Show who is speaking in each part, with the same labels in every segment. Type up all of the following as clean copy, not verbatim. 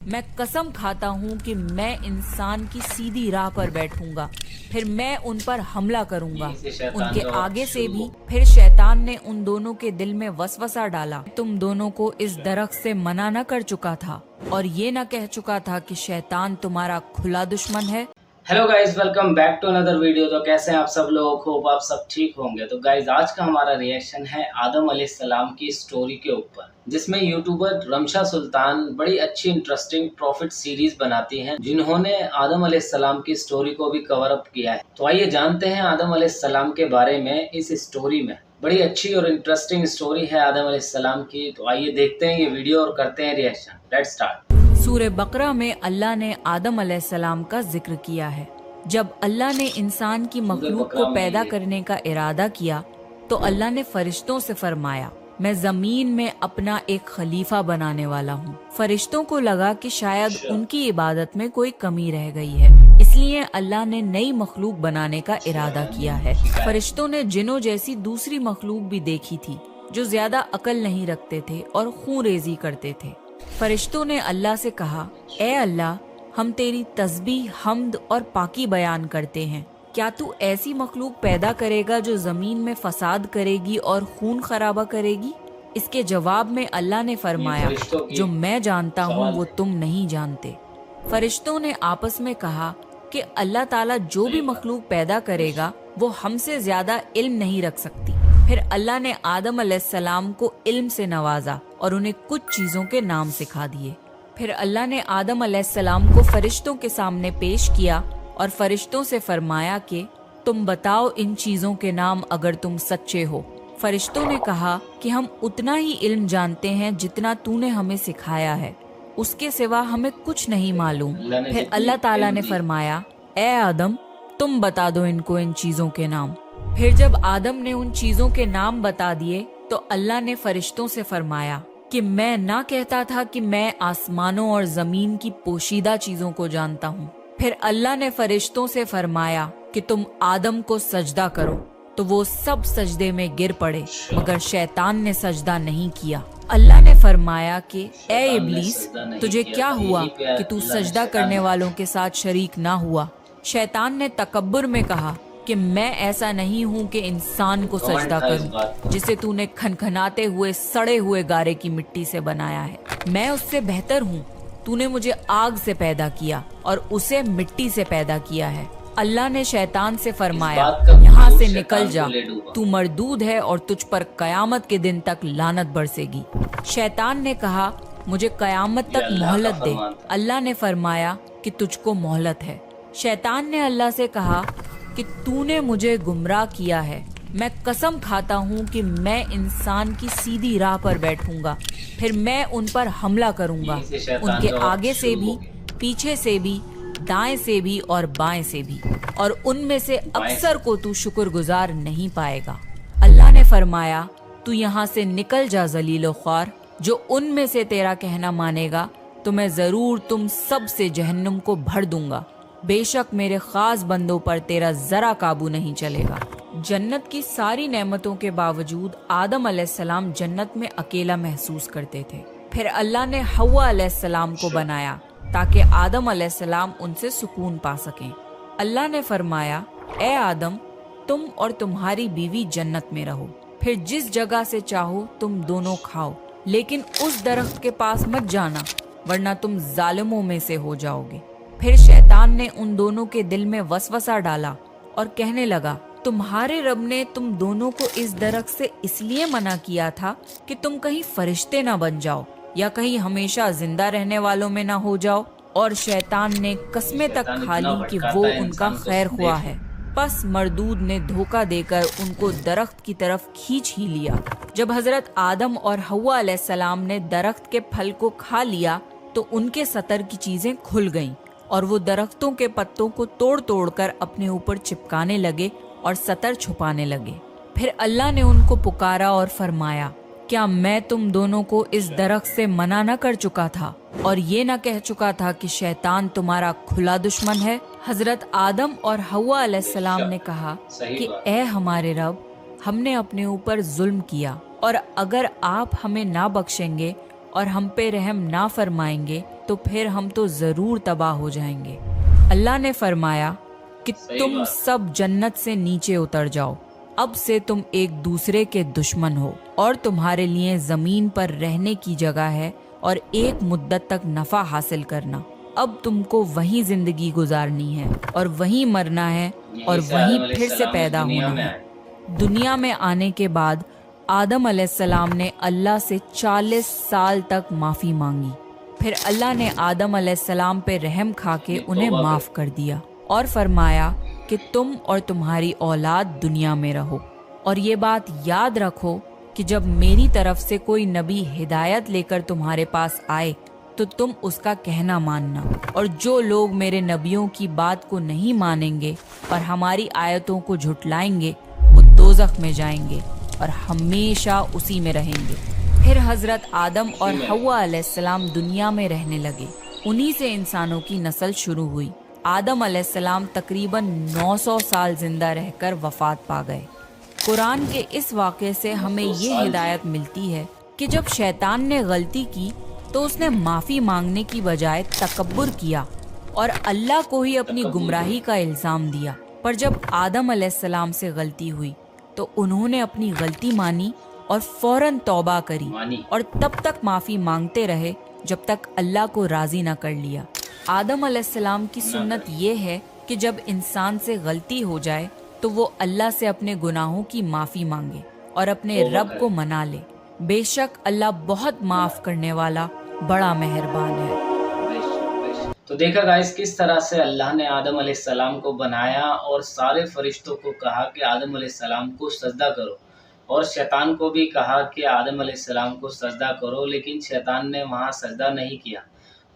Speaker 1: मैं कसम खाता हूँ कि मैं इंसान की सीधी राह पर बैठूंगा, फिर मैं उन पर हमला करूंगा। उनके आगे से भी फिर शैतान ने उन दोनों के दिल में वसवसा डाला। तुम दोनों को इस दरख्त से मना न कर चुका था और ये न कह चुका था कि शैतान तुम्हारा खुला दुश्मन है।
Speaker 2: Hello guys, welcome back to another video. तो कैसे हैं आप सब लोग? होप आप सब ठीक होंगे। तो गाइज आज का हमारा रिएक्शन है आदम अलैहिस्सलाम की स्टोरी के ऊपर, जिसमें यूट्यूबर रमशा सुल्तान बड़ी अच्छी इंटरेस्टिंग प्रॉफिट सीरीज बनाती हैं, जिन्होंने आदम अलैहिस्सलाम की स्टोरी को भी कवर अप किया है। तो आइए जानते हैं आदम अलैहिस्सलाम के बारे में इस स्टोरी में। बड़ी अच्छी और इंटरेस्टिंग स्टोरी है आदम अलैहिस्सलाम की। तो आइए देखते हैं ये वीडियो और करते हैं रिएक्शन। Let's start.
Speaker 1: सूरह बकरा में अल्लाह ने आदम अलैहिस्सलाम का जिक्र किया है। जब अल्लाह ने इंसान की मखलूक को पैदा करने का इरादा किया तो अल्लाह ने फरिश्तों से फरमाया, मैं जमीन में अपना एक खलीफा बनाने वाला हूँ। फरिश्तों को लगा कि शायद उनकी इबादत में कोई कमी रह गई है, इसलिए अल्लाह ने नई मखलूक बनाने का इरादा किया है। फरिश्तों ने जिन्नों जैसी दूसरी मखलूक भी देखी थी जो ज्यादा अकल नहीं रखते थे और खून रेजी करते थे। फरिश्तों ने अल्लाह से कहा, ए अल्लाह, हम तेरी तस्बीह, हम्द और पाकी बयान करते हैं। क्या तू ऐसी मखलूक पैदा करेगा जो जमीन में फसाद करेगी और खून खराबा करेगी? इसके जवाब में अल्लाह ने फरमाया, जो मैं जानता हूँ वो तुम नहीं जानते। फरिश्तों ने आपस में कहा कि अल्लाह ताला जो भी मखलूक पैदा करेगा वो हमसे ज्यादा इल्म नहीं रख सकती। फिर अल्लाह ने आदम अलैहिस्सलाम को इल्म से नवाजा और उन्हें कुछ चीजों के नाम सिखा दिए। फिर अल्लाह ने आदम अलैहिस्सलाम को फरिश्तों के सामने पेश किया और फरिश्तों से फरमाया कि तुम बताओ इन चीजों के नाम अगर तुम सच्चे हो। फरिश्तों ने कहा कि हम उतना ही इल्म जानते हैं जितना तूने हमें सिखाया है, उसके सिवा हमें कुछ नहीं मालूम। फिर अल्लाह ताला ने फरमाया, ए आदम, तुम बता दो इनको इन चीजों के नाम। फिर जब आदम ने उन चीजों के नाम बता दिए तो अल्लाह ने फरिश्तों से फरमाया कि मैं ना कहता था कि मैं आसमानों और जमीन की पोशीदा चीजों को जानता हूँ। फिर अल्लाह ने फरिश्तों से फरमाया कि तुम आदम को सजदा करो, तो वो सब सजदे में गिर पड़े मगर शैतान ने सजदा नहीं किया। अल्लाह ने फरमाया कि ए इब्लीस, तुझे क्या हुआ कि तू सजदा करने वालों के साथ शरीक ना हुआ? शैतान ने तकब्बुर में कहा कि मैं ऐसा नहीं हूँ कि इंसान को सजदा करूं जिसे तूने खनखनाते हुए सड़े हुए गारे की मिट्टी से बनाया है। मैं उससे बेहतर हूँ। तूने मुझे आग से पैदा किया और उसे मिट्टी से पैदा किया है। अल्लाह ने शैतान से फरमाया, यहाँ से निकल जा, तू मरदूद है और तुझ पर कयामत के दिन तक लानत बरसेगी। शैतान ने कहा, मुझे कयामत तक मोहलत दे। अल्लाह ने फरमाया कि तुझको मोहलत है। शैतान ने अल्लाह से कहा कि तूने मुझे गुमराह किया है। मैं कसम खाता हूँ कि मैं इंसान की सीधी राह पर बैठूंगा, फिर मैं उन पर हमला करूंगा। उनके आगे से भी, पीछे से भी, दाएं से भी और बाएं से भी, और उनमें से अक्सर को तू शुक्रगुजार नहीं पाएगा। अल्लाह ने फरमाया, तू यहाँ से निकल जा जलीलो ख्वार। जो उनमें से तेरा कहना मानेगा तो मैं जरूर तुम सब से जहन्नुम को भर दूंगा। बेशक मेरे खास बंदों पर तेरा जरा काबू नहीं चलेगा। जन्नत की सारी नेमतों के बावजूद आदम अलैहिस्सलाम जन्नत में अकेला महसूस करते थे। फिर अल्लाह ने हव्वा अलैहिस्सलाम को बनाया ताकि आदम अलैहिस्सलाम उनसे सुकून पा सकें। अल्लाह ने फरमाया, ए आदम, तुम और तुम्हारी बीवी जन्नत में रहो, फिर जिस जगह से चाहो तुम दोनों खाओ, लेकिन उस दरख्त के पास मत जाना वरना तुम जालिमों में से हो जाओगे। फिर शैतान ने उन दोनों के दिल में वसवसा डाला और कहने लगा, तुम्हारे रब ने तुम दोनों को इस दरख्त से इसलिए मना किया था कि तुम कहीं फरिश्ते ना बन जाओ या कहीं हमेशा जिंदा रहने वालों में ना हो जाओ। और शैतान ने कस्में तक खा ली कि वो उनका खैर हुआ है। बस मरदूद ने धोखा देकर उनको दरख्त की तरफ खींच ही लिया। जब हजरत आदम और हव्वा अलैहिस्सलाम ने दरख्त के फल को खा लिया तो उनके सतर की चीजें खुल गईं और वो दरख्तों के पत्तों को तोड़ तोड़ कर अपने ऊपर चिपकाने लगे और सतर छुपाने लगे। फिर अल्लाह ने उनको पुकारा और फरमाया, क्या मैं तुम दोनों को इस दरख्त से मना न कर चुका था और ये न कह चुका था कि शैतान तुम्हारा खुला दुश्मन है? हजरत आदम और हव्वा अलैहिस्सलाम ने कहा कि ए हमारे रब, हमने अपने ऊपर जुल्म किया और अगर आप हमें ना बख्शेंगे اور ہم پہ رحم نہ فرمائیں گے تو پھر ہم تو ضرور تباہ ہو جائیں گے۔ اللہ نے فرمایا کہ تم سب جنت سے نیچے اتر جاؤ، اب سے تم ایک دوسرے کے دشمن ہو، اور تمہارے لیے زمین پر رہنے کی جگہ ہے اور ایک مدت تک نفع حاصل کرنا۔ اب تم کو وہیں زندگی گزارنی ہے اور وہیں مرنا ہے اور وہیں پھر سے پیدا ہونا ہے۔ دنیا میں آنے کے بعد آدم علیہ السلام نے اللہ سے 40 سال تک معافی مانگی، پھر اللہ نے آدم علیہ السلام پہ رحم کھا کے انہیں معاف کر دیا اور فرمایا کہ تم اور تمہاری اولاد دنیا میں رہو، اور یہ بات یاد رکھو کہ جب میری طرف سے کوئی نبی ہدایت لے کر تمہارے پاس آئے تو تم اس کا کہنا ماننا، اور جو لوگ میرے نبیوں کی بات کو نہیں مانیں گے اور ہماری آیتوں کو جھٹلائیں گے وہ دوزخ میں جائیں گے اور ہمیشہ اسی میں رہیں گے۔ پھر حضرت آدم اور حوا علیہ السلام دنیا میں رہنے لگے، انہی سے انسانوں کی نسل شروع ہوئی۔ آدم علیہ السلام تقریباً 900 سال زندہ رہ کر وفات پا گئے۔ قرآن کے اس واقعے سے ہمیں یہ ہدایت ملتی ہے کہ جب شیطان نے غلطی کی تو اس نے معافی مانگنے کی بجائے تکبر کیا اور اللہ کو ہی اپنی گمراہی کا الزام دیا، پر جب آدم علیہ السلام سے غلطی ہوئی تو انہوں نے اپنی غلطی مانی اور فوراً توبہ کری اور تب تک معافی مانگتے رہے جب تک اللہ کو راضی نہ کر لیا۔ آدم علیہ السلام کی سنت یہ ہے کہ جب انسان سے غلطی ہو جائے تو وہ اللہ سے اپنے گناہوں کی معافی مانگے اور اپنے رب کو منا لے۔ بے شک اللہ بہت معاف کرنے والا بڑا مہربان ہے۔
Speaker 2: تو دیکھا گائز کس طرح سے اللہ نے آدم علیہ السلام کو بنایا اور سارے فرشتوں کو کہا کہ آدم علیہ السلام کو سجدہ کرو، اور شیطان کو بھی کہا کہ آدم علیہ السلام کو سجدہ کرو، لیکن شیطان نے وہاں سجدہ نہیں کیا،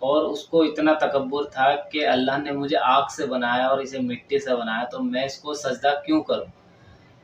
Speaker 2: اور اس کو اتنا تکبر تھا کہ اللہ نے مجھے آگ سے بنایا اور اسے مٹی سے بنایا تو میں اس کو سجدہ کیوں کروں،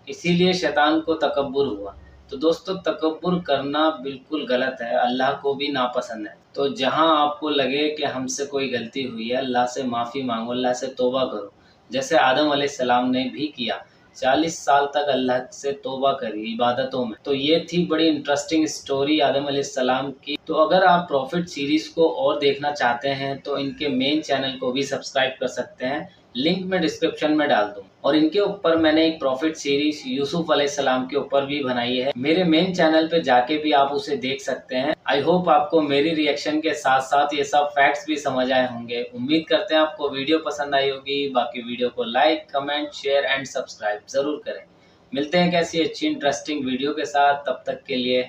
Speaker 2: اسی لیے شیطان کو تکبر ہوا۔ تو دوستو تکبر کرنا بالکل غلط ہے، اللہ کو بھی ناپسند ہے۔ تو جہاں آپ کو لگے کہ ہم سے کوئی غلطی ہوئی ہے، اللہ سے معافی مانگو، اللہ سے توبہ کرو، جیسے آدم علیہ السلام نے بھی کیا۔ 40 سال تک اللہ سے توبہ کری عبادتوں میں۔ تو یہ تھی بڑی انٹرسٹنگ سٹوری آدم علیہ السلام کی۔ تو اگر آپ پروفٹ سیریز کو اور دیکھنا چاہتے ہیں تو ان کے مین چینل کو بھی سبسکرائب کر سکتے ہیں، لنک میں ڈسکرپشن میں ڈال دوں، اور ان کے اوپر میں نے ایک پروفٹ سیریز یوسف علیہ السلام کے اوپر بھی بنائی ہے، میرے مین چینل پہ جا کے بھی آپ اسے دیکھ سکتے ہیں۔ آئی ہوپ آپ کو میری ریئیکشن کے ساتھ ساتھ یہ سب فیکٹس بھی سمجھ آئے ہوں گے۔ امید کرتے ہیں آپ کو ویڈیو پسند آئی ہوگی۔ باقی ویڈیو کو like, comment, share and subscribe ضرور کریں۔ ملتے ہیں کیسی اچھی انٹرسٹنگ ویڈیو کے ساتھ، تب تک کے لیے